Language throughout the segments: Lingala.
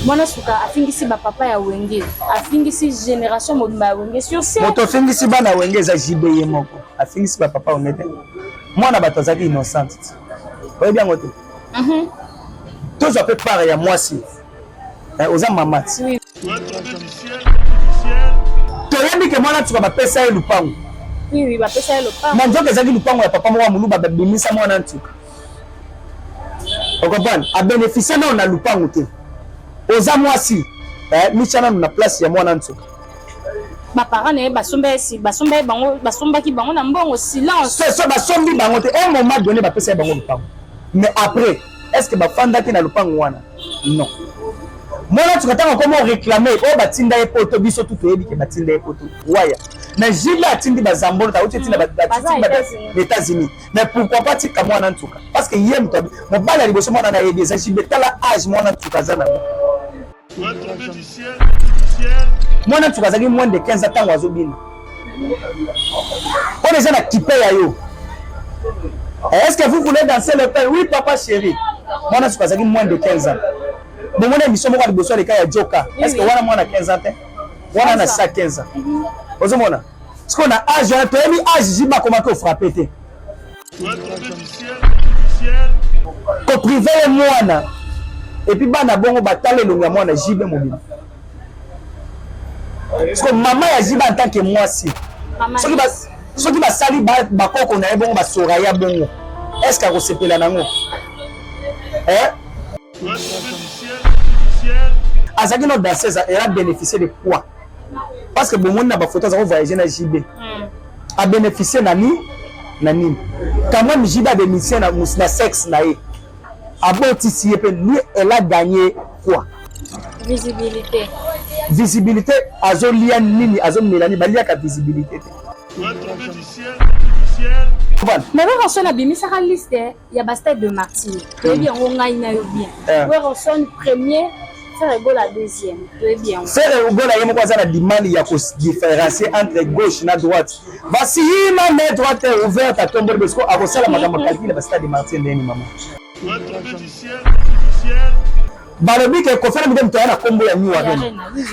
Mwana suka afingisi ba papa ya wenge, afingisi génération mobimba ya wenge sur scène. Moto afingisi bana wenge za JBE moko. Afingisi ba papa onete. Mwana bato azaki innocent. Oye bien ngote. Tous on peut parler à moi si. Oza mamat. Oui. Toyebi ke mwana tuka ba pesa ye lupango. Oui, ba pesa ye lupango. Na njoka ezaki lupango ya papa moko mulu ba bimisa mwana ntuka. Okopana, a bénéficier na na lupango te. Oza mwasi, michana na place ya mwana ntuka. Ba parents ne basomba bango basombaki bango na mbongo silence. So basombi bango te. Un moment donné ba pesa bango lupango. Mais après, est-ce que ba fanda ki na lupango wana? Non. Mwana ntuka tanga comment réclamer o batinda e poto biso tout toyebi ke batinda e poto. Waya. Na Jibe atindi bazambolo ta uti tinda les États-Unis. Mais pourquoi pas tika mwana ntuka? Parce que yem to mo bala liboso mwana na yebi za Jibe tala âge mwana ntuka zana. Mwana ntuka zaki moins de 15 ans wazobina. On est na kipe ya yo. Est-ce que vous voulez danser le pain? Oui papa chéri. Mwana ntuka zaki moins de 15 ans. Bon mwana miso moko liboso le kaya joka. Est-ce que wana mwana 15 ans te? Wana na sa 15 ans. Ozomona. Parce qu'on a âge, on a toyebi âge Jiba comment que frapper te. Ko privé mwana. Et puis bana bongo batale longa mwana Jibe mobile. Parce que maman ya Jiba en tant que moi si. Soki ba sali ba koko na bongo ba soraya bongo. Est-ce que ko sepela nango? Azaki no danseuse elle a bénéficié de quoi? Parce que bon monde na ba photos za voyager na JB. A bénéficier na nini? Quand même JB a bénéficié na sexe na ye. Aboti lui elle a gagné quoi? Visibilité. Visibilité azolia nini azomela balia ka visibilité. Mais on reçoit la bimisa liste ya bastard de martyr. Et bien on gagne na yo bien. On reçoit une première faire égale la deuxième. Très bien. Faire égale la yemo kwa za na demande ya ko différencier entre gauche na droite. Basi ma main droite est ouverte à tomber parce que akosala makambo calcul bastard de martyr ndeni maman. Balobi ke ko faire midem to na kombo ya New Arena.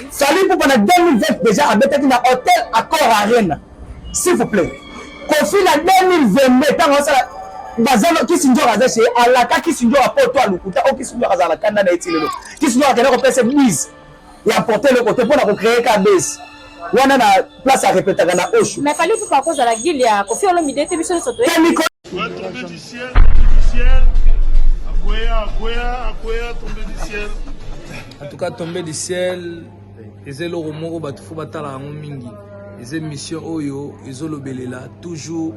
Sali pour pendant 2020 déjà abetaki na hôtel Accor Arena. S'il vous plaît. Kofi na 2022 tant on sala bazalo kisinjo kaza chez alaka kisinjo apoto alukuta o kisinjo kaza la kanda na etilelo. Kisinjo akena ko pesa bise. Et apporter le côté pour na ko créer ka base. Wana na place à répéter na Osho. Mais fallait pas cause à la guille ya Kofi Olomide te biso soto. Tomber du ciel. Akwea tomber du ciel. En tout cas tomber du ciel. Et le romoro batu fo batala ngo mingi. Les émissions Oyo, ils ont le toujours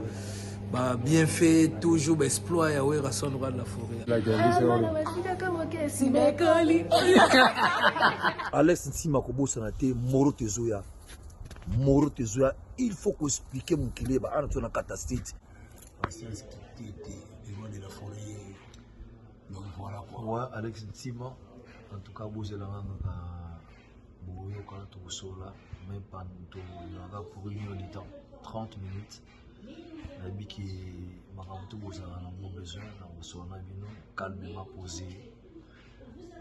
bien fait, toujours exploit et ouais, rasson droit de la forêt. Alex Ntima Kobo Sanate, Moro Tezoya, il faut qu'on explique mon qu'il est, on a catastrophe. De la forêt. Donc voilà quoi. Ouais, Alex Ntima, en tout cas, vous êtes là. Boyo quand tu sola même pas pour une heure de temps 30 minutes la bi qui m'a tout besoin on a besoin on se on a bien calmement posé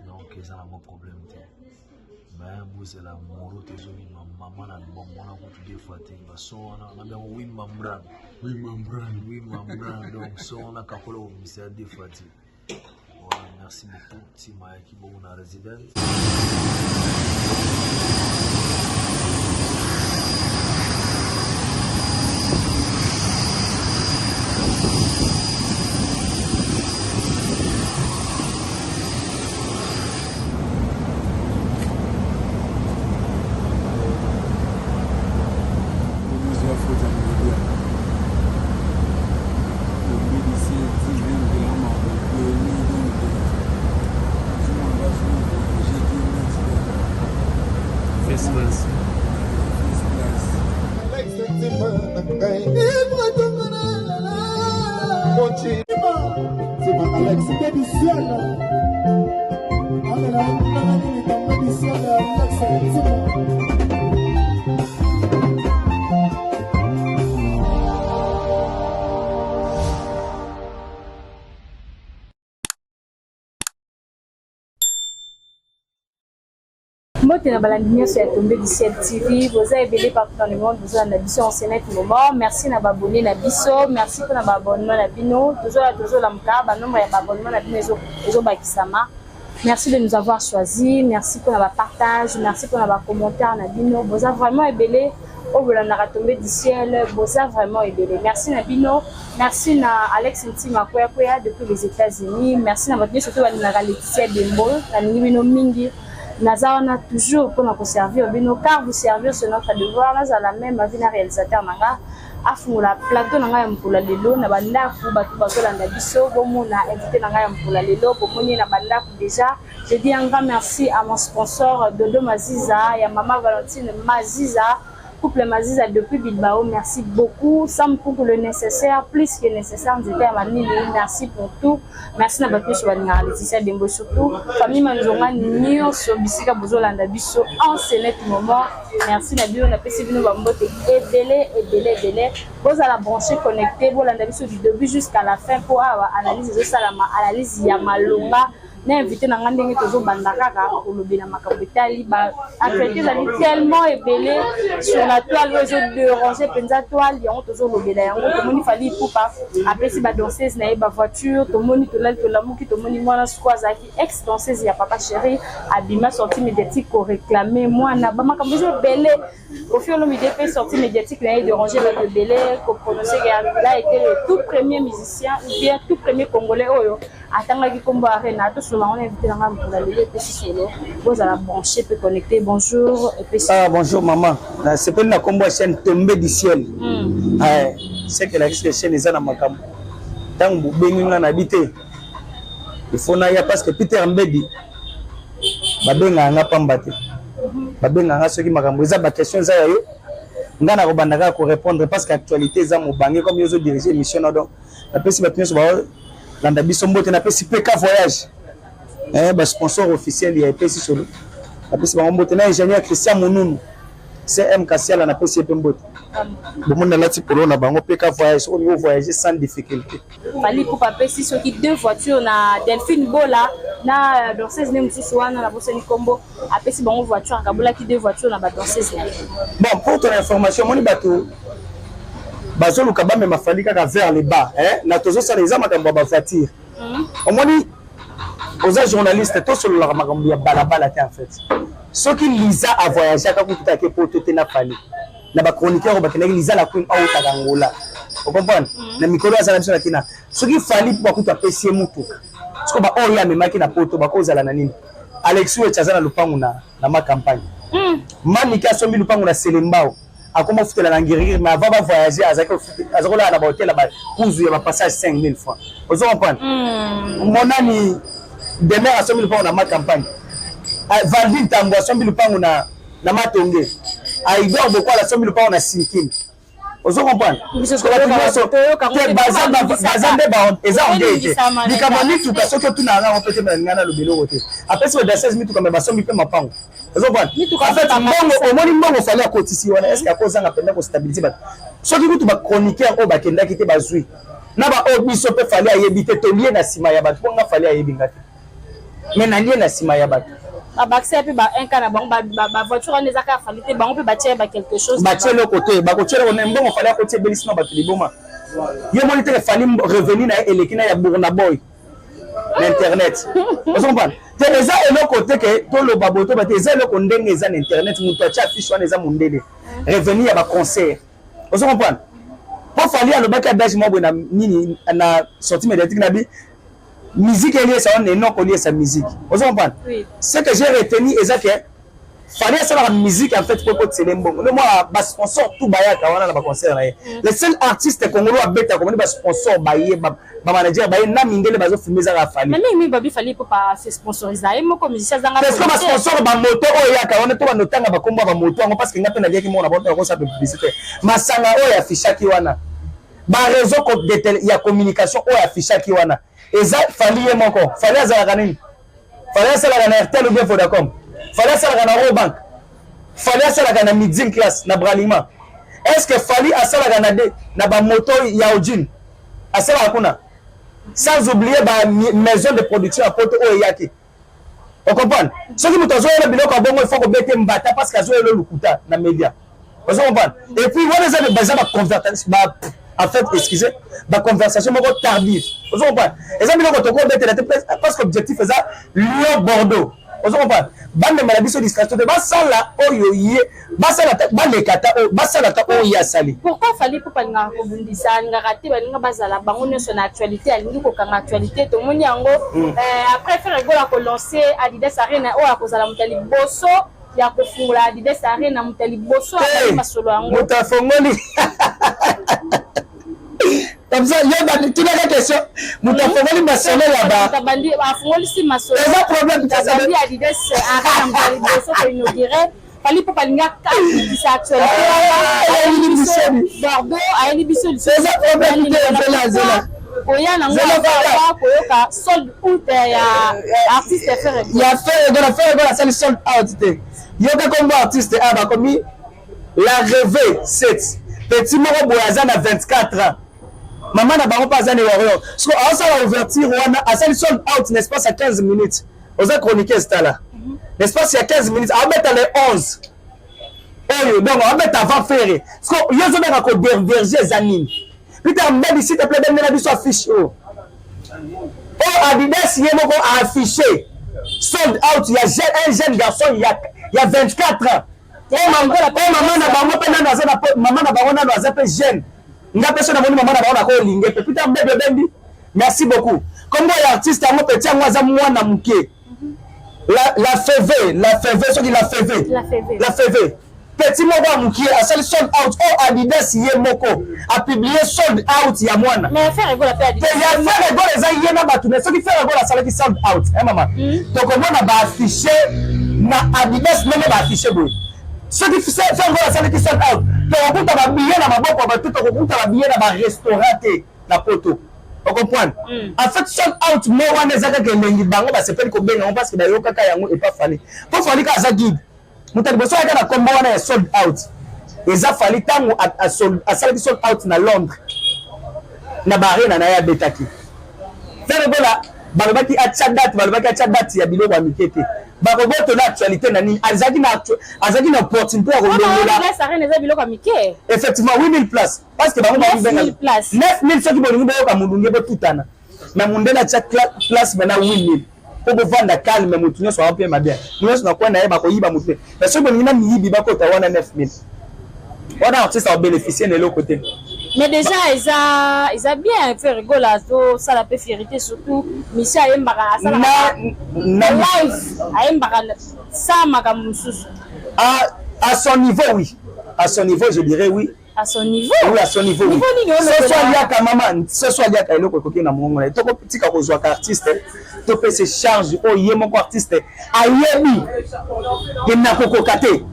donc ils ont un problème mais vous êtes la moro tezoli maman na bon on a beaucoup de fois ba so on a bien oui membran donc so on a kapolo monsieur des fois voilà merci beaucoup Tima qui bon na résidence. Alex, baby, Mbote na balandinyo sur Tombé du Ciel TV, vous avez belé partout dans le monde, vous avez en Sénat moment. Merci na babonné na biso, merci pour na abonnement na bino, toujours la mka, ba nombre ya abonnement na bino ezo bakisama. Merci de nous avoir choisi, merci pour na partage, merci pour na commentaire na bino, vous avez vraiment belé au Bolanda Tombé du Ciel, vous avez vraiment belé. Merci na bino, merci na Alex Ntima Koya depuis les États-Unis, merci na votre surtout na Laetitia Dembo, na bino mingi. Nazana toujours pour nous servir, car vous servir c'est notre devoir. Nous la même avis na réalisateur nanga afungula plateau nanga mpula lelo na banda ku batu bazolanda biso bomo na invité nanga mpula lelo bomoni na banda déjà. Je dis un grand merci à mon sponsor Dodo Maziza et à maman Valentine Maziza. Couple Maziza depuis Bilbao, merci beaucoup. Ça me pour le nécessaire, plus que nécessaire. Merci pour tout. Merci à Batou Chouanina, Laetitia Dembo surtout. Famille Manzonga, Nio, Sobisika, Bozolanda, Bisso, en ce net moment. Merci Nabil, on a passé une bambote et délai. Vous allez la brancher connecté, vous l'avez Bisso du début jusqu'à la fin pour avoir analyse de Salama, analyse Yamalonga. N'a invité na ngandenge tozo bandaka pour le bina makabetali ba actualité zali tellement ébélé sur la toile réseau de ranger penza toile yango tozo lobela yango to moni fali poupa après si ba danseuse na ba voiture to moni to lal to lamuki to moni mwana squazaki ex danseuse ya papa chéri abima sortie médiatique ko réclamer moi na ba makambo ébélé au fur et à mesure des sorties médiatiques na de ranger ba ébélé ko prononcer là était le tout premier musicien ou bien tout premier congolais oyo atangaki kombo arena to on est invité dans la lélé solo vous allez brancher peut connecter bonjour et puis bonjour maman c'est pas une combo chaîne Tombé du Ciel c'est que la chaîne est na makambo tant bengi na habité il faut na ya parce que Peter Mbedi babenga nga pambate babenga nga soki makambo eza ba question za yo ngana ko bandaka ko répondre parce que actualité za mobange comme yozo diriger émission donc après si ba tenir ba landa biso mbote na pesi PK voyage ba sponsor officiel ya pesi solo na pesi ba mbote na ingénieur Christian Mununu CM Kasiala na pesi mbote bon na lati pour na bango PK voyage on va voyager sans difficulté fali pour pesi so ki deux voitures na Delphine Bola na danseuse ne mususu wana na boseni kombo apesi bango voiture akabola ki deux voitures na ba danseuse bon pour ton information moni bato bazolu kabame mafali kaka vers le bas na tozo ça les amakambo ba voiture omoni aux journalistes tous sur la makambo ya balabala en fait ceux qui lisa a voyager aka kuta ke poto te na fali na ba chroniqueur ba kenaki lisa la queen au takangola vous comprenez na mikolo ya sana kina ceux qui fali pour kuta pesi mutuka siko ba o ya memaki na poto ba kozala na nini Alexis Wechazana lupangu na ma campagne Manika sombi lupangu na Selembao akoma futela na ngirigiri mais avant va voyager azakola na ba hôtel ba kuzu ya ba passage 5000 francs vous comprenez monani demain à 100 000 francs dans ma campagne. Valdir Tango à 100 000 francs na Matonge. À Igor de quoi la 100 000 francs na Sinkin. Vous comprenez? Parce que la population que bazande ba ezangé. Di kamani tu ka soki tu na nga on peut te ngana le belo côté. Après c'est de 16 000 tu comme ba 100 000 pe mapango. Vous comprenez? En fait mbongo au moni mbongo fallait akotisi wana est-ce que cause nga penda ko stabiliser ba. Soki tu ba chroniqueur o ba kenda kité bazui. Na ba o biso pe fallait ayebite to lié na sima ya ba ko nga fallait ayebinga. Mais nani na sima ya bato ba accepter ba un kana ba voiture on les a ka falité ba on peut bâtir ba quelque chose bâtir le côté ba ko tirer on aime bon fallait côté belissima bato liboma yo moni te fali revenu na elekina ya Burna Boy l'internet vous comprenez te eza elo côté que to lo baboto ba te eza elo ndenge eza na internet muto acha fiche wana eza mundele revenu ya ba concert vous comprenez pour fali alo ba ka dash mo na nini na sortie médiatique na bi musique est liée ça on est non lié sa musique vous comprenez oui. Ce que j'ai retenu est que fallait ça la musique en fait pour Tselembo le moi bas sponsor tout bayaka wana na ba concert le seul artiste congolais a beta comme ba sponsor baye ba manager baye na mindele bazo filmer ça la fallait mais mi babi fallait pour pas se sponsoriser mo comme musicien zanga parce que ba sponsor ba moto o yaka wana to ba notanga ba komba ba moto ngo parce que ngapena liaki mo na bonto ko sa publicité masanga o ya fichaki wana ba réseau de ya communication o ya fichaki wana eza fallait moko fallait azala nini fallait ça la na RTL ou bien Vodacom fallait ça la na Robank fallait ça la na Midzin class na Bralima est-ce que fallait ça la na ba moto ya Ojin asala kuna sans oublier ba maison de production à poto o yaki On comprend? Ceux qui m'ont joué le biloko bongo il faut qu'on mette mbata parce qu'à jouer le lukuta dans média. Vous comprenez? Et puis voilà ça de base ma conversation en fait excusez ma conversation moko tardive. Vous comprenez? Et ça biloko to ko mettre parce que objectif est ça Lyon Bordeaux. Vous comprenez? Bande maladie sur distraction de basa là oyoye basa la bande kata basa la ta oya sali. Pourquoi fallait pour pas nga kobundisa nga raté ba nga bazala bango ne son actualité alingi ko kanga actualité to moni yango après faire rigola ko lancer Adidas Arena o akozala mutali boso ya kofungula Adidas Arena mutali boso akali masolo yango mutafongoli comme ça yo tu n'as question mutafongoli masolo là-bas tabandi afongoli si masolo c'est un problème tabandi Adidas Arena mutali boso ko inaugurer fallait pour pas linga sa actualité Bordeaux a une biso c'est un problème zela oya nango ba koyoka sold out ya artiste faire ya faire la salle sold out te yoka comme artiste aba comme la rêver 7 petit moko boyaza na 24 ans maman na bango pas zane warrior parce que on ça la ouverture wana a salle sold out n'est-ce pas à 15 minutes aux chroniquer ça là n'est-ce pas il y a 15 minutes à mettre les 11 oyo donc on mettre avant faire parce que yo zo na ko diverger zanine Peter Mbedi s'il te plaît donne la biso affiche oh Adidas yemo ko affiché sold out il y a un jeune garçon il y a 24 ans maman na bango pe na za na maman na bango na za pe jeune nga personne na moni maman na bango na ko linge pe Peter Mbedi bendi merci beaucoup comme les artistes à mon petit moi za mwana muke la feve so la feve petit moko muke a sali sold out Adidas yemoko a publié sold out ya mwana mais faire rigola pe Adidas ya faire rigola za yena batu mais so qui faire rigola sala qui sold out maman donc on a ba affiché na Adidas même ba affiché boy ceux qui faire rigola sala qui sold out to okuta ba billet na maboko ba tout okuta ba billet na ba restaurant na poto. On comprend? En fait, sold out, moi, on a zaka kelengi bango ba sepeli ko benga parce que d'ailleurs kaka yango et pas fallait. Faut fallait ka za guide. Mutali boso ya na komba wana sold out. Eza fallait tango a sold out na Londres. Na barena na ya betaki. Faire bola balobaki a chat ya biloko ya mikete. Bakoboto na actualité na nini azaki na opportunité ya kolongola ça rien eza biloko ya mike effectivement 8000 places parce que bango ba 9000 soki bolingi boyoka mundunge botutana mais munde na chat place maintenant 8000 pour vendre calme mutu nyonso ape mabia nyonso na kwa na ye bakoyiba mutu mais soki bolingi na miyibi bakota wana 9000 wana artiste a bénéficié de l'autre côté. Mais déjà ils a bien fait rigoler ça la fierté surtout Michel Ayembara ça la live Ayembara ça magamususu à son niveau oui à son niveau je dirais oui à son niveau oui à son niveau oui ce soit liaka maman ce soit liaka eloko koki na mongo na to ko tika ko zwa artiste to pe se charge o yemo ko artiste ayebi ke na kokokate.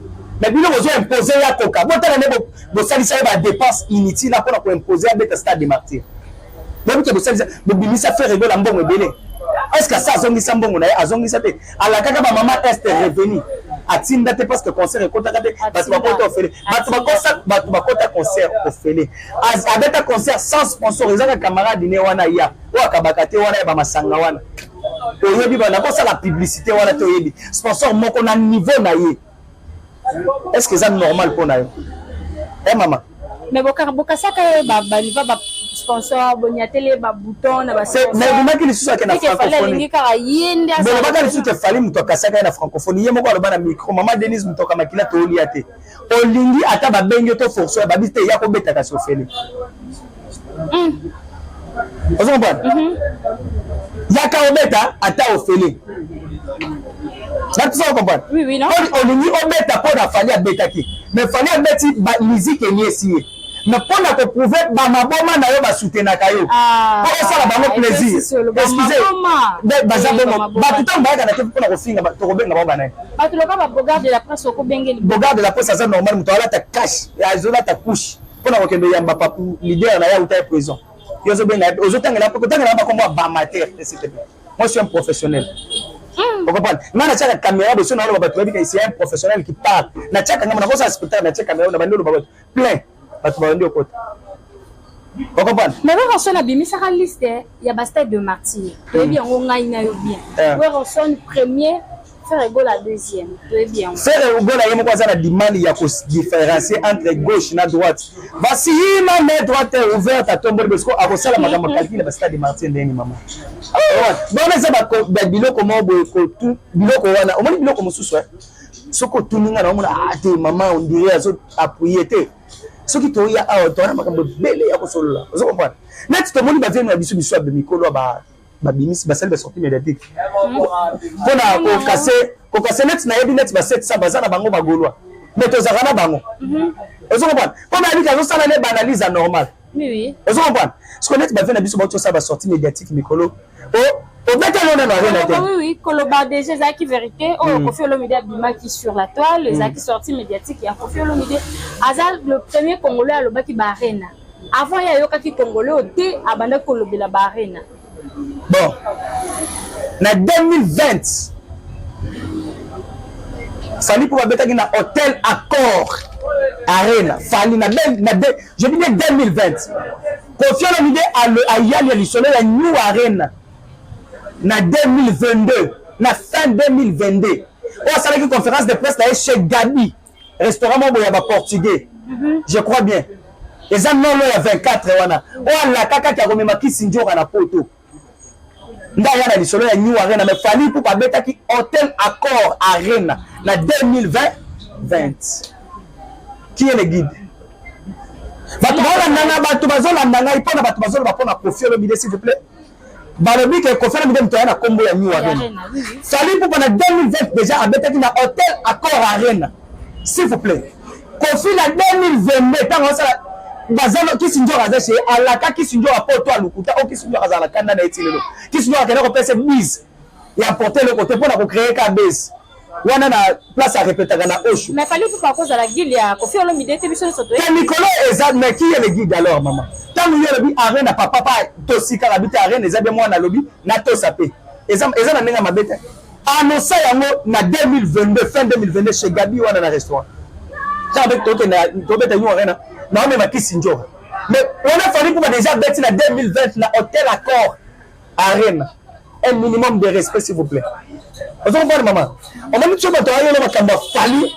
Mais bien vous avez imposé la coca. Vous avez vous salissez la dépense inutile pour imposer à bête stade de martyr. Donc vous salissez vous binissa faire rigoler en bon belé. Est-ce que ça zongi sambongo na azongi ça te à la kaka ba maman est revenu à tinda te parce que concert est contacté parce que ba offert ba kota concert offert à bête concert sans sponsorisé ka camarade ne wana ya ou akabakate wana ba masanga wana oyebi ba na ça la publicité wana to yebi sponsor moko na niveau na ye. Est-ce que c'est normal pour nous? Eh maman. Mais boka saka ba sponsor bonya télé ba bouton na ba mais vous m'avez dit que na francophonie. Mais pas dit que fallait mutoka saka na francophonie. Yemo ko loba na micro maman Denise mutoka makila to liate. Olingi ata ba bengo to force ba biste ya ko beta ka sofeli. Vous comprenez? Yaka obeta ata ofeli. Ça comprendre? Oui, oui, non. On dit on met ta peau dans Fali à Betaki. Mais Fali à Betaki, musique est niée si. Mais pour la prouver, ma maman n'a pas soutenu Kayo. Pour ça, la maman plaisir. Excusez. Mais bazabongo. Tout le monde a été pour la finir. Tu reviens là-bas banane. Tu le vois, Bogard de la presse au Kobengeli. Bogard de la presse, ça normal. Tu as ta cache. Et Azola ta couche. Pour la reconnaître, il y a ma papa l'idée en a où tu es prison. Aux autres, il y a pas comme moi, bamater. Moi, je suis un professionnel. Vous comprenez? Moi, je suis un caméra, je suis un professionnel qui parle. Je suis un caméra, je suis un caméra, plein. Vous comprenez? Mais vous avez sur la liste, il y a Bastille de Martyr. Vous avez bien. Vous avez premier Faire égale la deuxième. Très bien. Faire égale il y a quoi ça la demande il y a qu'on différencier entre gauche et droite. Voici ma main droite est ouverte à tomber parce que à ça la madame calcule parce que de Martin Ndeni maman. Bon mais ça va bilo comment tout bilo ko wana au moins bilo comme sous ouais. Ce que tout ninga na ah te maman on dirait ça appuyer te. Ce qui to ya a to na makambo bele ya ko solo. Vous comprenez? Net to moni ba venu na biso biso ba mikolo ba babimisi basali basorti médiatique mpona kokase net nayebi net ba 700 baza na bango bagolwa mais tozalaka na bango ozo comprendre mpona yebi azosala ne baanalyse anormal ozo comprendre soki net bafe na biso baotosala basorti médiatique mikolo obetelo nano arena te oui koloba déjà ezalaki vérité oyo Koffi Olomide abimaki sur la toile ezalaki sorti médiatique ya Koffi Olomide aza le premier congolais alobaki baarena avant ya yokaki congolais o te abandaki kolobela baarena. Bon, en 2020, Fali pour mettre un hôtel Accor Arena. Fali je dis 2020. Koffi Olomide a yali lisonné la New Arena. Na 2022, na fin 2022. On a une conférence de presse là chez Gabi, restaurant Moboyaba portugais. Je crois bien. Les ans non il y a 24 wana. On la kaka qui a remis ma kisinjo na poto. Ndaya na lisolo ya New Arena mais Fali pour pas mettre qui hôtel Accor Arena na 2020. Qui est le guide? Batu nanga batu bazola nanga ipona batu bazola bapona Koffi Olomide s'il vous plaît. Balobi que Koffi Olomide mtoya na kombo ya New Arena. Fali pour pendant 2020 déjà a mettre na hôtel Accor Arena. S'il vous plaît. Koffi na 2022 tant ça bazalo kisinjo azache alaka kisinjo apoto alukuta o kisinjo azala kanda na etilelo kisinjo akena ko pesa bise ya porter le côté pour na créer ka base wana na place à répéter na oshu mais Fali pour cause la guide ya Koffi Olomide te biso soto que Nicolas ezad mais qui est le guide alors maman tant nous y lobi arena papa tosika la bite arena ezabé moi na lobi na tosape ezam na nenga mabete annonça yango na 2022 fin 2022 chez Gabi wana na restaurant avec toi na tobeta ñu arena non mais ma kisinjo mais on a fallu pour déjà bêter na 2020 na hôtel Accor Arena un minimum de respect s'il vous plaît vous comprenez maman on m'a dit que tu as eu le makamba Fali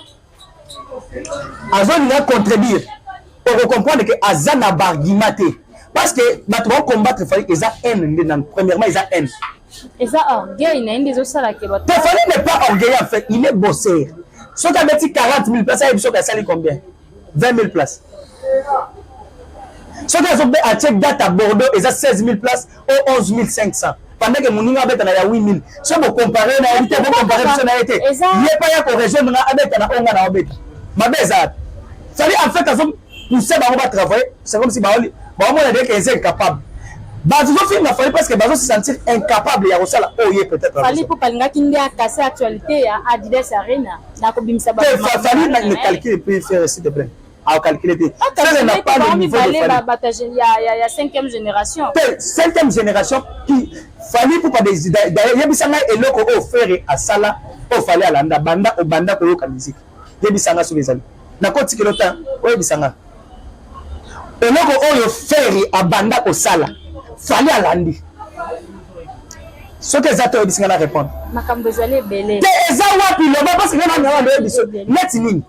azon na contribuer pour comprendre que azana bargimate parce que bato vont combattre Fali eza haine premièrement eza haine eza orgueil na inde zo sala ke bato Fali n'est pas orgueilleux en fait il est bosseur so ka beti 40 000 places et so ka sali combien 20 000 places. Ce qui est à check date à Bordeaux, ils ont 16 000 places ou 11 500. Pendant que mon niveau est 8 000. Si vous comparez, vous comparez avec il n'y a pas de région avec un onga na obet. Ma bezad. Ça dit en fait, quand vous savez va travailler, c'est comme si on a dit qu'ils sont incapables. Vous avez fait parce que vous se sentir incapable. Il y a aussi la OIE peut-être. Fali pour palnga qui a cassé l'actualité à Adidas Arena. Fali le calcul peut faire s'il te plaît. À calculer. Ça n'a pas le niveau de Fali. Il y a 5e génération. 5e génération qui Fali pour pas des d'ailleurs yebisanga eloko offert à sala au Fali à landa banda au banda ko yoka musique. Yebisanga sur les amis. Na koti kilo temps yebisanga. Eloko oyo offert à banda au sala. Fali à landi. Ce que ça te yebisanga na répondre. Makambo zale belé. Te ezawa piloba parce que na na yebiso net nini.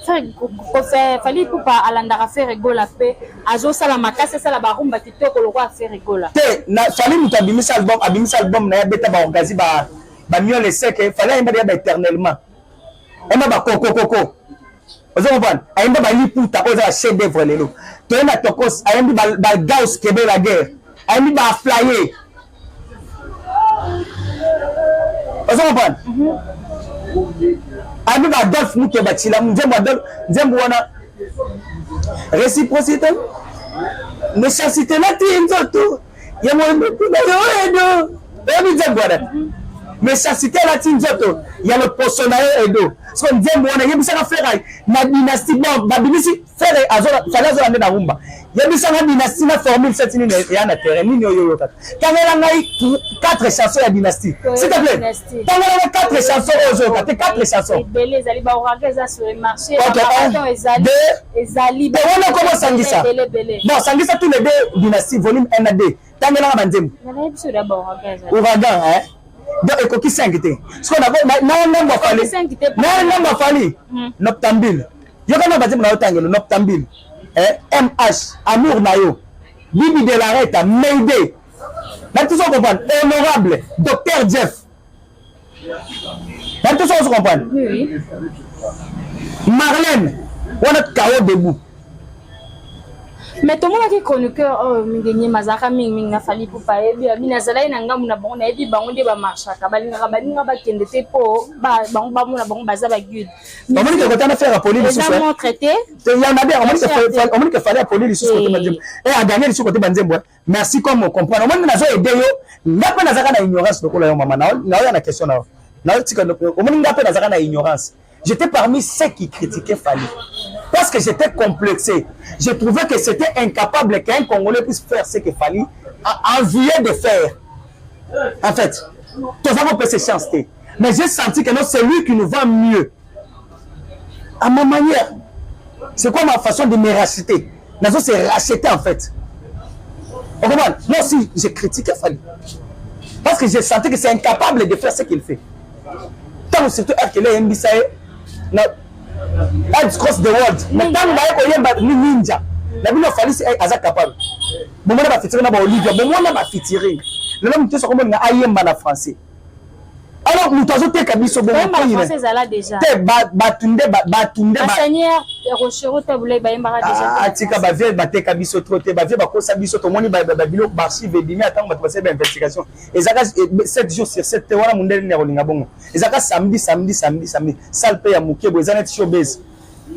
Fali pour pas alanda faire rigola pe azo sala makasa sala barumba kitoko lo kwa faire rigola te na Fali mutabimisa album na beta ba organiser ba mieux le sec Fali imba ba éternellement imba ba koko ozo comprendre imba ba liputa oza chef d'œuvre lelo to na tokos imba ba Gauss kebe la guerre imba ba flyer ozo comprendre Abi ba Adolphe Muke Batila nzembo wana réciprocité nécessité na tinzoto ya mo mpina yo edo ebi nzembo wana nécessité la tinzoto ya le personnae edo so nzembo wana yebisaka frère na dynastie bon babimisi frère azola fala azola ndena rumba yebisaka dynastie na formule 7 nini ya na terrain nini yo kaka tangela ngai 4 chansons ya dynastie s'il te plaît tangela 4 chansons ozo kaka 4 chansons belé zali ba organiser sur le marché ezali de wana comment sangisa bon sangisa tous les deux dynasties volume 1 à 2 tangela ba nzembo na biso da ba organiser ouragan hein donc ekoki 5 te siko na ngambo afali noctambile yokana bazimba na otangelo noctambile MH amour na yo Bibi de la Reta Mayday na tout ça comprendre honorable docteur Jeff na tout ça comprendre oui Marlène on a KO debout. Mais tout le monde qui chroniqueur oh mingi mazaka mingi na fali pour pas ebi mina zala ina ngamu na bon na ebi bango de ba marcha ka balinga ba kende te po ba bango na bango baza ba guide. On m'a dit que quand on a fait la police les sous on traité il y en a bien on m'a dit qu'il fallait la police sous côté Banzembo et à gagner sous côté Banzembo merci comme on comprend on m'a dit na zo aider yo ngapa na zaka na ignorance de kola yo mama na yo na question na tika on m'a dit ngapa na zaka na ignorance. J'étais parmi ceux qui critiquaient Fali. Parce que j'étais complexé. Je trouvais que c'était incapable qu'un Congolais puisse faire ce que Fali a envie de faire. En fait, tous avons peut se chanter. Mais j'ai senti que non, c'est lui qui nous va mieux. À ma manière. C'est quoi ma façon de me racheter? Nazo c'est racheter en fait. Vous comprenez? Moi aussi, j'ai critiqué Fali. Parce que j'ai senti que c'est incapable de faire ce qu'il fait. Tant surtout qu'il est MBCA. Let's cross the world. Mais tant que yemba ni ninja. La bino Fali c'est aza capable. Bon moi ba fitiri na ba Olivia, bon moi na ba fitiri. Le nom tu so comme na ayemba na français. Alors nous t'azo te kabiso bon moi français zala déjà. Te batunde Seigneur Rochero te voulait ba yemba déjà. Ah tika ba vie ba te kabiso trop te ba vie ba ko sabiso to moni ba bilo archive dimi attendre ba passer ba investigation. Ezaka 7 jours sur 7 wana mundele ne rolinga bongo. Ezaka samedi salle pe ya mukebo ezana ti showbiz.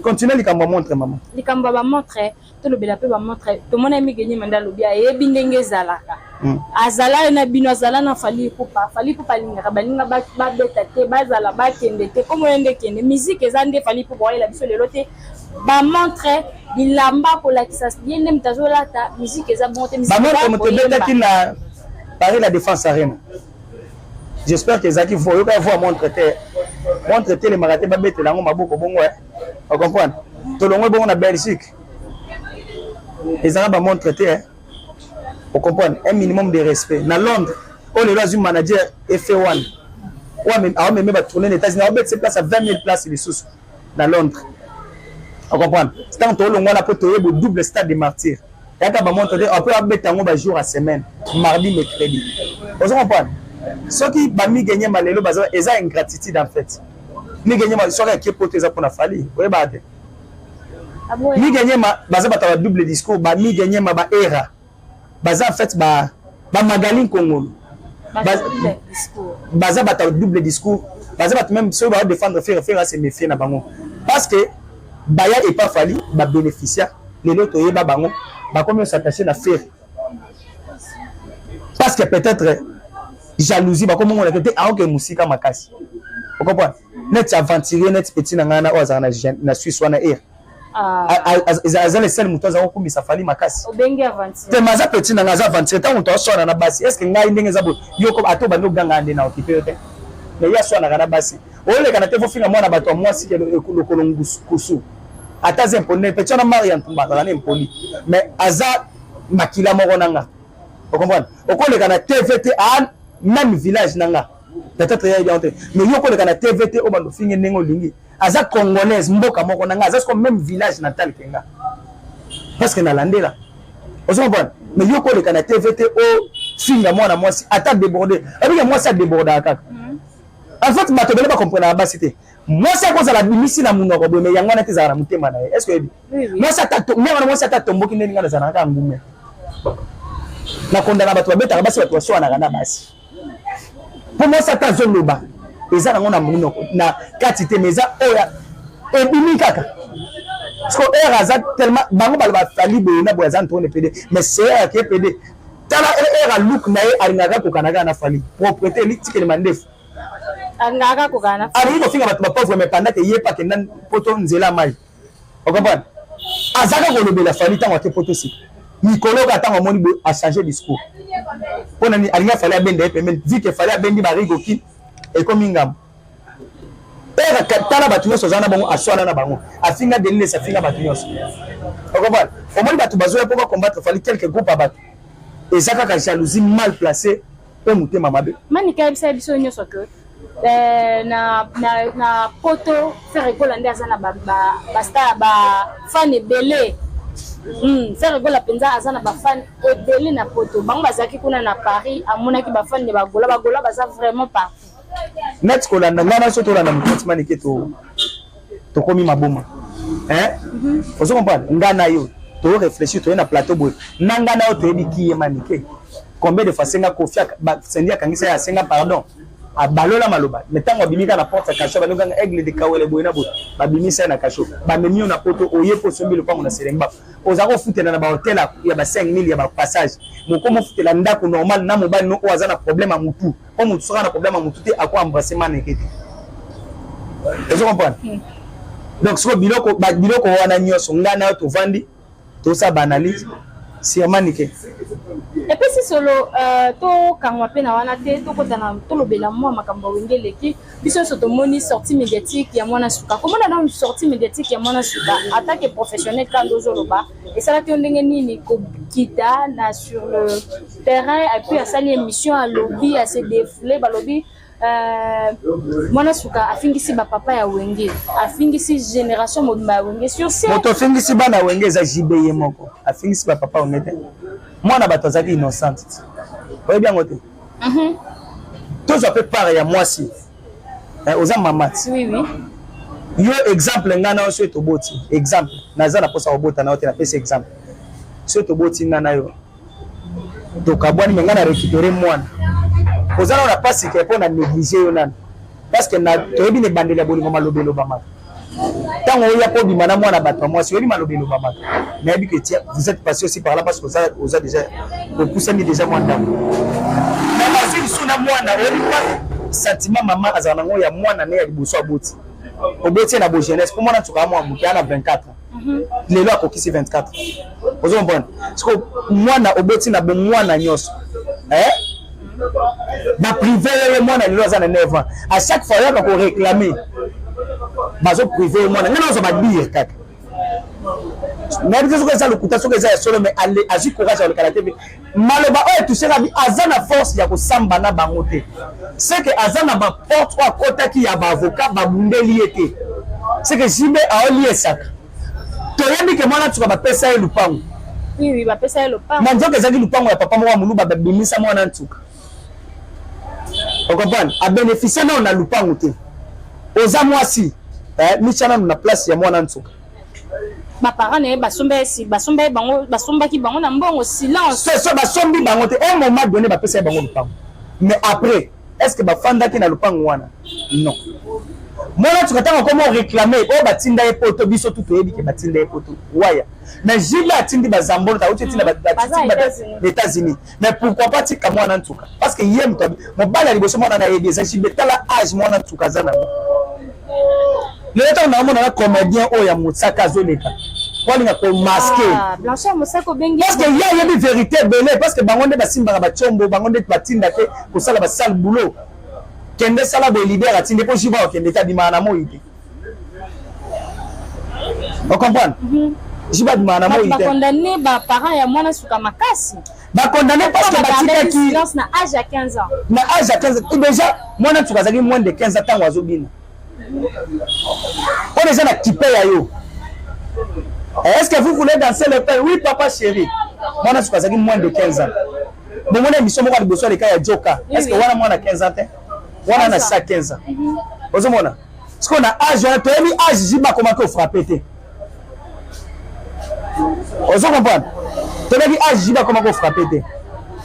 Continue likambo montre maman. Likambo ba montre to le bela pe ba montre to mona mi gagner manda lobia e bindenge zalaka. Azala na bino azala na Fali pupa linga balinga ba beta te bazala ba kende te comme ende kende musique ezande Fali pupa la biso lelo te ba montre bilamba pour la kisas yende mtazola ta musique eza bonte musique ba montre motebeta ki na Paris la Défense Arena. J'espère que Zaki faut yo ka voir montre te les maraté ba bete lango maboko bongo vous comprenez to longo bongo na Belgique ezanga ba montre te vous comprenez un minimum de respect na Londres on est là un manager F1 on même ba tourner les États-Unis on bet cette place à 20 000 places les sous dans Londres vous comprenez c'est tant to longo na poto yebo double stade des martyrs yaka ba montre te après on bet tango ba jour à semaine mardi mercredi vous comprenez ceux qui ba mi gagner malelo baza eza ingratitude en fait mi gagner mal soka qui poto eza pour na Fali vous voyez mi gagner ma baza ba double discours ba mi gagner ma ba era baza en fait ba Magaline Congo baza ba double discours baza ba même ceux ba défendre faire à se méfier na bango parce que baya et pas Fali ba bénéficiaire les autres yeba bango ba comme s'attacher na faire parce que peut-être jalousie ba comme on a été à que musika makasi vous comprenez net aventurer net petit na ngana oza na Suisse wana air azale sel muto za kokumbisa Fali makasi obenge aventure te maza petit na ngaza aventure tant muto sona na basi est-ce que ngai ndenge za bo yoko ato bando ganga ande na okipe te mais ya sona na basi ole kana te fo finga mwana bato mwasi ke lokolo ngusu ata zempone petit na Marianne Tumba na impoli mais aza makila moko nanga vous comprenez okole kana TVT à même village nanga peut-être il y a mais yoko le kana TVT o bando finge nengo lingi aza congolaise mboka moko nanga aza comme même village natal kenga parce que na landela vous comprenez mais yoko le kana TVT o finga mwana mwasi ata débordé et moi ça déborda kaka en fait bato bele ba comprendre la basité moi ça cause la bimisi na munoko bo mais yango na tezara na mutema na est-ce que moi ça ta moi ça ta tomboki ndinga na zanaka ngume na kondana bato babeta basi bato so na basi pour moi ça ta zone loba eza nango na munoko na katité meza oya ebimi kaka parce que era za tellement bango balba Fali bo na bo za ntone PD mais c'est que PD tala era look na ye alingaka ko kanaka na Fali propriété li tikele mandefu angaka ko kana ari ko finga bato pauvre mais pendant que yepa ke nan poto nzela mai vous comprenez azaka ko lobela Fali tango ke poto si Nicolo Katango moni a changé discours. On a dit alinga Fali abende pembe vu que Fali abendi barigo ki et comme ingam. Era katala batuyo sozana bango aswana na bango. Afinga delile sa finga batuyo. Vous comprenez? Au moins batu bazoya pour combattre Fali quelques groupes à battre. Et ça ka jalousie mal placée pe mutema mabe manika yebisa biso nyonso que na poto faire école ande azana ba star ba fan ebele faire école penza azana ba fan ebele na poto bango bazaki kuna na Paris amonaki ba fan de bagola baza vraiment partout net kolanda ngana so tolanda mutoti manike to komi maboma ozo comprendre ngana yo to réfléchir to na plateau boy nangana yo to ebiki ye manike combien de fois senga kofia ba sendia kangisa ya senga pardon a balola maloba metango bimika na porte kacho ba nganga aigle de kawele boyina bo ba bimisa na kacho ba memio na poto oyepo sombi le pango na seremba ozako futela na ba hotel ya ba 5000 ya ba passage moko futela ndako normal na mobali no ozana problème a mutu ko mutu sera na problème a mutu te akwa embrassement nekete vous comprenez donc so biloko wana nyoso ngana to vandi to sa banalise si amanike. Et puis si solo to kangwa pe na wana te to kotana to lobela mo makambo wengele ki biso so to moni sortie médiatique ya mwana suka comment dans une sortie médiatique ya mwana suka attaque professionnel quand dozo loba et ça la ki ndenge nini ko kita na sur le terrain et puis à sali émission à lobby à se défouler ba lobby mwana suka afingisi ba papa ya wenge afingisi génération modima wenge sur ce moto fingisi bana wenge za jibeye moko afingisi ba papa onete mwana bato azaki innocent oye bien ngote tous a fait pareil à moi si oza mamati oui yo exemple ngana oso to boti exemple naza na posa obota na ote na pesa exemple so to boti ngana yo to kabwani ngana récupérer mwana ozana na pasi ke pona négliger yo nana parce que na to yebi ne bandela bolingo malobelo ba maka tango oya ko bima na mwana bato moi si yebi malobelo ba maka na yebi que tiens vous êtes passé aussi par là parce que vous avez déjà repoussé déjà mwana na basili suna mwana yebi pas sentiment maman azana ngo ya mwana ne ya liboso aboti oboti na bo jeunesse pour mwana tuka mwa muki ana 24 lelo akokisi 24 ozo comprendre parce que mwana oboti na bo mwana nyoso ba privé le mwana lelo azana 9 ans à chaque fois ya ko réclamer bazo privé mwana ngana zo ba dire kaka mais biso ko ça le kuta so que ça solo mais aller agir courage le caractère maloba o toucher la vie azana force ya ko samba na bango te c'est que azana ba porte ou kota ki ya ba avocat ba bundeli ete c'est que jibe a oli esaka to yebi ke mwana tuka ba pesa e lupango oui ba pesa e lupango na nzoka zaki lupango ya papa mwa mulu ba bimisa mwana ntuka on comprend a bénéficier na lupango te oza mwasi michana na place ya mwana ntuka ba parents ne basomba bango basombaki bango na mbongo silence so basombi bango te un moment donné ba pesa bango lupango mais après est-ce que ba fanda ki na lupango wana non mwana tukatanga comment réclamer o batinda e poto biso tout oyebi ke batinda e poto waya mais jiba atindi bazambolo ta uti tinda les États-Unis mais pourquoi pas tika mwana ntuka parce que yem to mo bala liboso mwana na yebi za jibetala âge mwana ntuka zana le temps na mona na comédien o ya Moussaka zoleka kwalinga ko masquer Blanchard Moussaka bengi parce que il y a une vérité belé parce que bango nde basimba ba chombo bango nde batinda te ko sala ba sale boulot kende sala bo leader atinde po jiba kende ta bimana moyite on comprend jiba bimana moyite ba condamné ba parents ya mwana suka makasi ba condamné parce que batinda ki silence na âge à 15 ans na âge à 15 ans déjà mwana suka zaki moins de 15 ans tango azobina on est déjà qui paye yo. Est-ce que vous voulez danser le pain? Oui papa chéri. Moi na suka zaki moins de 15 ans. Bon mon émission moi liboso le cas ya Joka. Est-ce que wana mwana 15 ans te? Wana na sa 15 ans. Ozo mona. Parce qu'on a âge on a mis âge jiba comment que frapper te. Ozo comprendre. Tu as dit âge jiba comment que frapper te.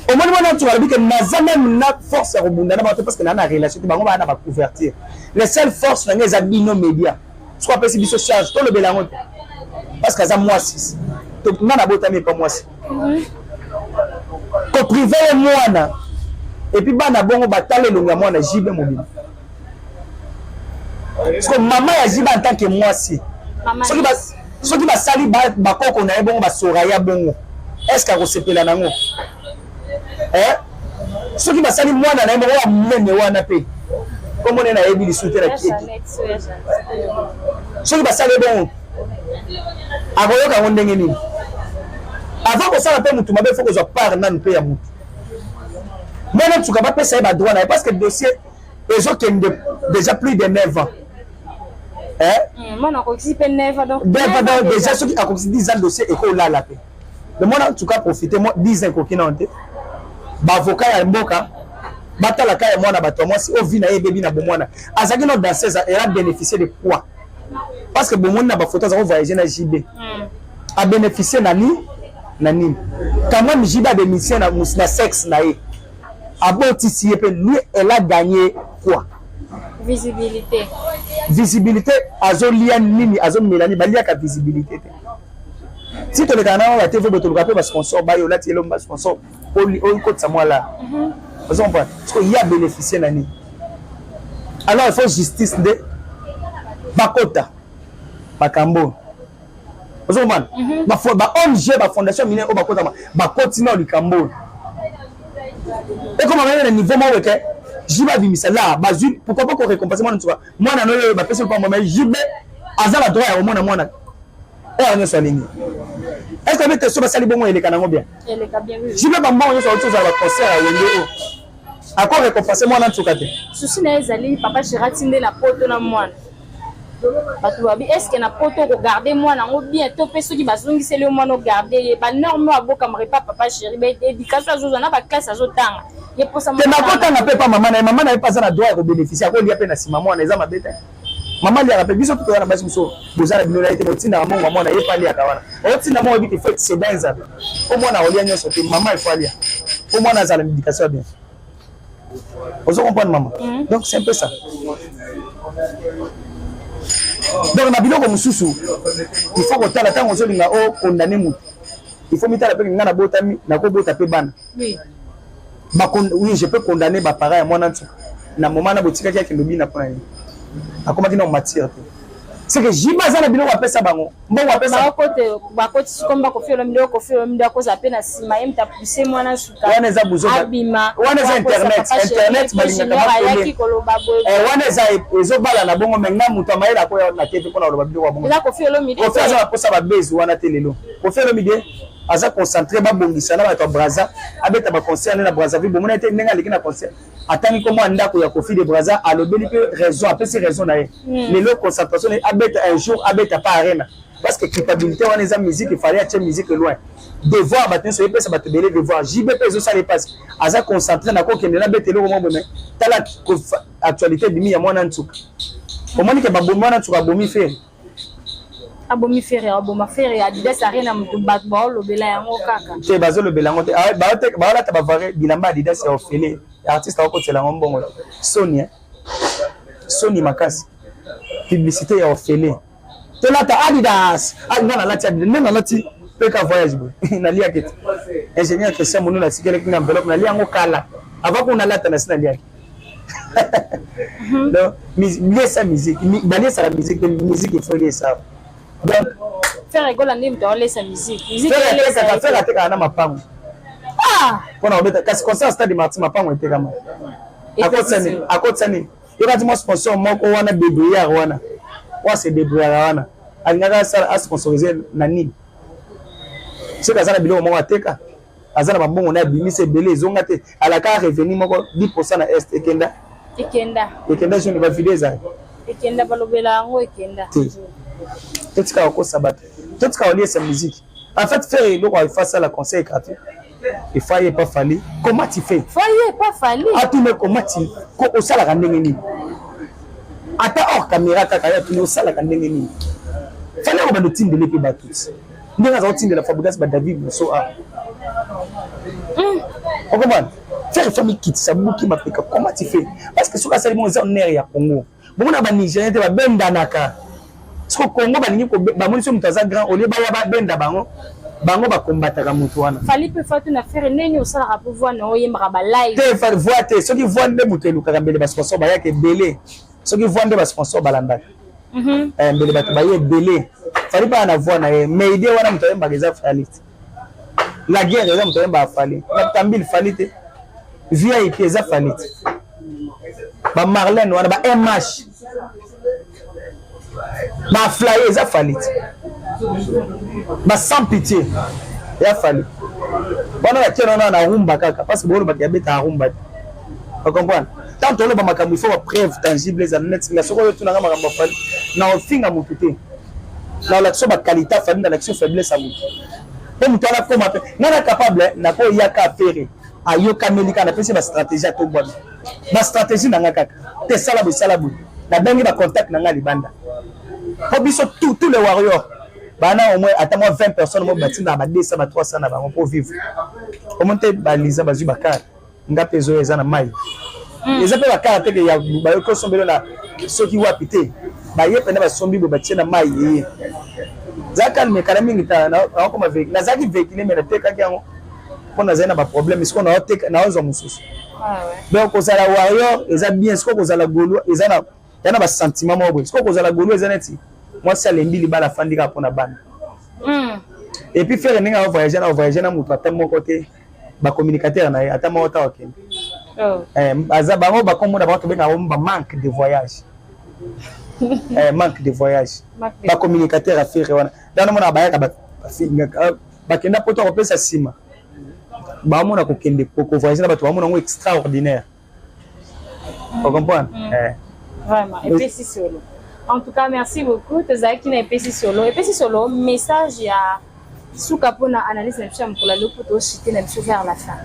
Au moment où tu vas dire que naza même na force à rebondir parce que na relation tu bango ba na ba couverture. Les seules forces na ngeza bino média. Tu crois pas si biso charge to le belango parce que ça moi 6. Donc na na botami pas moi 6. Ko privé mwana et puis bana bongo batale longa mwana jibe mobile. Parce que maman ya jiba en tant que moi 6. Soki ba sali ba koko na bongo ba soraya bongo. Est-ce que ko sepela nango? Soki basali mwana na yemo wa mene wana pe comme on est na yebi lisute la kieki soki basali bon akoyoka ngo ndenge nini avant ko sala pe mutu mabe faut que zo part nanu pe ya mutu Moi, tu vas pas ça droit parce que le dossier est déjà plus de 9 ans. Moi, on a occupé 9 ans. Déjà, ceux qui ont occupé 10 ans de dossier, et là, la paix. Mais moi, en tout cas, profitez, moi, 10 ans qui n'ont pas. Avocat, il y a un boka. Batala kaya mwana bato moi si o vina e bebi na bomwana azaki no danseuse elle a bénéficié de quoi parce que bomwana ba photos za voyager na JB a bénéficié na nini quand moi JB a bénéficié na sexe na e aboti si pe lui elle a gagné quoi visibilité azolia nini azomela balia ka visibilité si tu le canal la TV boto le sponsor ba yo la tielo ba sponsor o ko tsa moi là. Parce qu'il y a bénéficié d'année. Alors il faut justice de Bakota, Bakambo. Vous comprenez? ONG, la fondation minière au Bakota, Bakotino du Cambo. Et comme on a un niveau moins que j'y vais bimisa là, pourquoi pas qu'on récompense moi tu vois? Moi na no ba pese pas moi j'y vais azala droit au moins et on est sur ligne. Est-ce que tu es sur le bon et les canaux bien? Elle est bien vu. J'y vais pas moi on est sur autre chose à la concert à Wendeo. Encore récompenser moi dans tout cas. Souci na ezali papa Chiratinde la poto na mwana. Batuabi est-ce que na poto regarder moi na ngo bien to pe soki bazongisi le mwana regarder ba norme aboka mrepa papa chéri ba éducation azoza na ba classe azotanga. Ye posa mwana. Te makota na pe pa maman na pas na droit de bénéficier ko lia pe na sima mwana eza mabeta. Maman lia pe biso to na basi muso bozala binola ite motinda mongo mwana ye pali akawana. Otinda mo bi te fait c'est danza. Au mwana olia nyoso te maman il faut alia. Au mwana za l'éducation bien. Vous comprenez maman. Donc c'est un peu ça. Donc na biloko mususu il faut que tala tango zo linga o condamner mutu. Il faut mitala pe ngana botami na ko bota pe bana. Oui. Oui, je peux condamner ba parents à moi na ntu. Na moment na botika kia kindobi na pona. Akoma kina matière. C'est que jibaza na biloko apesa bango. Mbongo apesa ba côté komba ko fio lo mdo ko za pe na sima yem ta pousser moi na suka. Wana za buzo. Wana za internet balinga kama wana za ezo bala na bongo menga mutu amaela ko na tete ko na lo babilo wa bongo. Eza ko fio lo midi. Ko faza posa ba bezi wana telelo. Ko fio lo midi aza concentré ba bongisa na ba to braza abeta ba concert na Brazzaville bomona ete ndenga likina concert. Attends comment anda ko ya Kofi de Brazza a le bénéfice raison après ces raisons là les lots concentration abeta un jour abeta pas arena parce que culpabilité on les a musique il fallait acheter musique loin devoir battre sur les ça va te belé devoir JBP zo ça les passe aza concentré na ko kende na betelo ko mo tala actualité bimi ya mwana ntuka comment que ba bomona ntuka bomi faire abomi faire aboma faire Adidas arena mutu batball lobela yango kaka te bazo lobela yango te ba la ta ba vare bilamba Adidas ya ofele artiste au côté la ngombongo Sony makasi publicité ya ofele to la ta Adidas ngana la ti nena la ti pe ka voyage bo na lia kete ingénieur Christian Monou na sikele kina enveloppe na lia ngo kala avant qu'on a la ta na sina lia donc lier sa musique balier sa la musique il faut lier ça donc faire rigole en même temps laisser musique faire ateka na mapango pona obeta kasi concert stade Martin mapango eteka ma akotsani yoka timo sponsor moko wana débrouillard wana wa se débrouillard wana alingaka sala sponsoriser na nini c'est que ça na biloko moko ateka azana bambongo na bimise belé zonga te alaka revenu moko 10% na est ekenda je ne va vider ça ekenda balobela ngo ekenda totika ko sabat totika lier sa musique en fait faire le roi face à la conseil gratuit il fallait pas fallu comment tu fais fallait pas fallu tu me comment tu ko osala ka ndenge nini ata hors caméra kaka ya tu osala ka ndenge nini fallait ko ba tindele pe ba tous ndenge za tindela Fabrice ba David so on comprend faire famille quitte ça bouki mapeka comment tu fais parce que soka salimo za nerf ya Congo bon na ba Nigérien te ba benda naka so Congo ba ningi ko ba moni so mutaza grand ole ba ya ba benda bango ba combattre mutu wana fali pe fatu na faire neni osala ka pouvoir na oyemba ba live te fa voir te soki voir nde mutu eluka kambele ba sponsor ba yake belé soki voir nde ba sponsor balanda mbele ba ba ye belé fali pa na voir na mais idée wana mutu yemba geza fali la guerre eza mutu yemba fali na tambil fali te VIP eza fali ba Marlène wana ba MH ba flyer eza fali ba sans pitié ya fali bana ya tena na rumba kaka parce que bolo ba kiabeta rumba Vous comprenez? Tant que il faut une preuve tangible, les annettes, mais ce qu'on veut tout le monde, na ofinga mututé. Na l'action ba qualité famille dans l'action faiblesse à mutu. Et mutu ala comme appel. Na capable na ko yaka faire. Ayo kamelika na pesi ba stratégie to bonne. Ba stratégie na ngaka. Te sala bo sala bo. Na bengi ba contact na nga libanda. Pour biso tous les warriors. Bana au moins attends moi 20 personnes mo bâti na ba 200 ba 300 na ba pour vivre. Comment te baliza bazu bakar. Ngape zo eza na mai. Les appels à caractère que ya ba ko sombelo na soki wapi te. Ba ye pena ba sombi bo batie na mai ye. Zakal me kala mingi ta na ko ma véhicule. Na zaki véhicule me na te ka kiango. Pona zena ba problème est-ce qu'on a te na ozo mususu. Ah ouais. Donc ko sala warrior eza bien est-ce ko sala golo eza na yana ba sentiment mo bo. Est-ce ko sala golo eza neti. Moi ça lembi li bala fandika pona bana. Et puis faire ninga voyager na mutu atamo côté ba communicateur na atamo ota wakende. Azabango ba komo na bato benga ba manque de voyage. Manque de voyage. Ba communicateur a faire wana. Dans mon abaya ba finga ba kenda poto ko pesa sima. Ba mona ko kende ko voyager na bato ba mona ngo extraordinaire. Vous comprenez? Vraiment. Et puis solo. En tout cas, merci beaucoup. Tezaki na EPC solo. EPC solo message ya Souka pona analyse na mcham pour la lopo to citer na mchou vers la fin.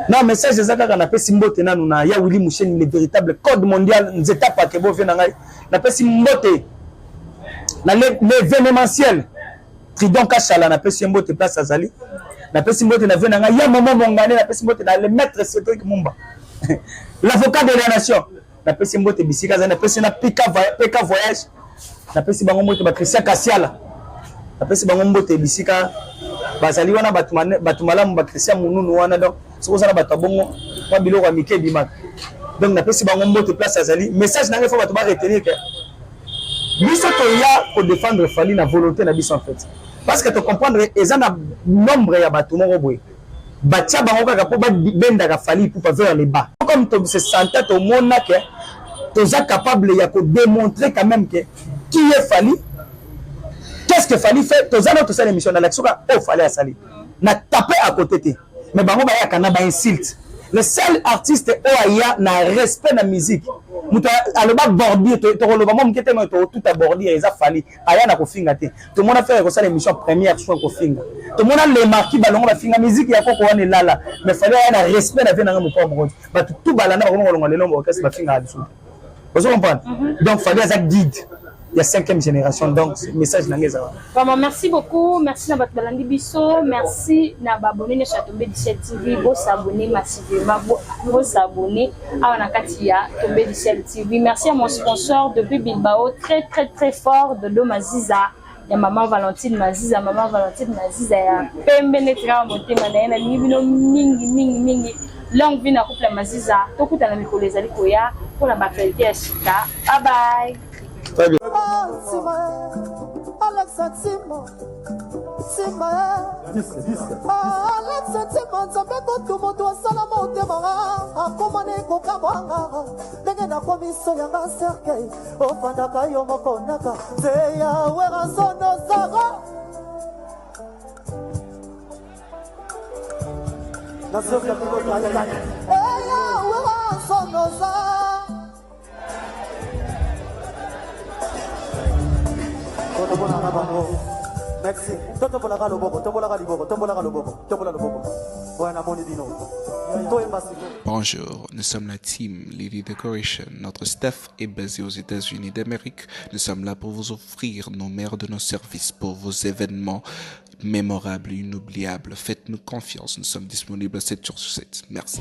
Non, message ezaka kana pesi mbote nanu na ya Willy Mouchen le véritable code mondial nzeta pa ke bo vena ngai na pesi mbote na l'événementiel Tridon Kachala na pesi mbote place azali na pesi mbote na vena ngai ya maman mongane na pesi mbote na le maître Cédric Mumba l'avocat de la nation na pesi mbote bisika za na pesi na PK voyage na pesi bango mbote ba Christian Kasiala apesi bango mbote bisika bazali wana batu malamu ba Christian mununu wana donc soko sana batu bongo ba biloko mike bimaka donc napesi bango mbote place azali message na ngefo batu ba retenir que biso to ya ko défendre Fally na volonté na biso en fait parce que to comprendre ezana nombre ya batu moko boye batia bango kaka po ba benda ka Fally pour vers les bas comme to se sentait to mona que to za capable ya ko démontrer quand même que qui est Fally. Qu'est-ce que Fally fait? Tous les autres émissions dans l'action, oh Fally a sali. Na tapé à côté. Mais bango ba ya kana ba insulte. Le seul artiste oaya na respect na musique. Muta aloba bordir to loba mom kete no to tout à bordir eza Fally. Aya na ko finga te. Tout le monde a fait ko sala émission première fois ko finga. Tout le monde a les marquis balongo ba finga musique ya ko wana lala. Mais Fally aya na respect na vena mo pa mo. Ba tout balana ba ko le nombre orchestre ba finga alisu. Vous comprenez? Donc Fally a ça guide. Il y a 5e génération, donc message n'angeza. Vraiment, merci beaucoup. Merci à votre balandi biso. Merci à abonner à Tombé 17 TV. Vous s'abonner massivement. Vous s'abonner à Nakatia Tombé 17 TV. Merci à mon sponsor depuis Bilbao, très fort de Maziza. Il y a maman Valentine Maziza, il y a Pembe Netra Motema Naena, mingi. Longue vie na couple Maziza. Tout à la micro les alikoya pour la bactérie à Chita. Bye bye. Très bien. Merci. Bonjour, nous sommes la team Lily Decoration. Notre staff est basé aux États-Unis d'Amérique. Nous sommes là pour vous offrir nos meilleurs de nos services pour vos événements mémorables et inoubliables. Faites-nous confiance, nous sommes disponibles 7 jours sur 7. Merci.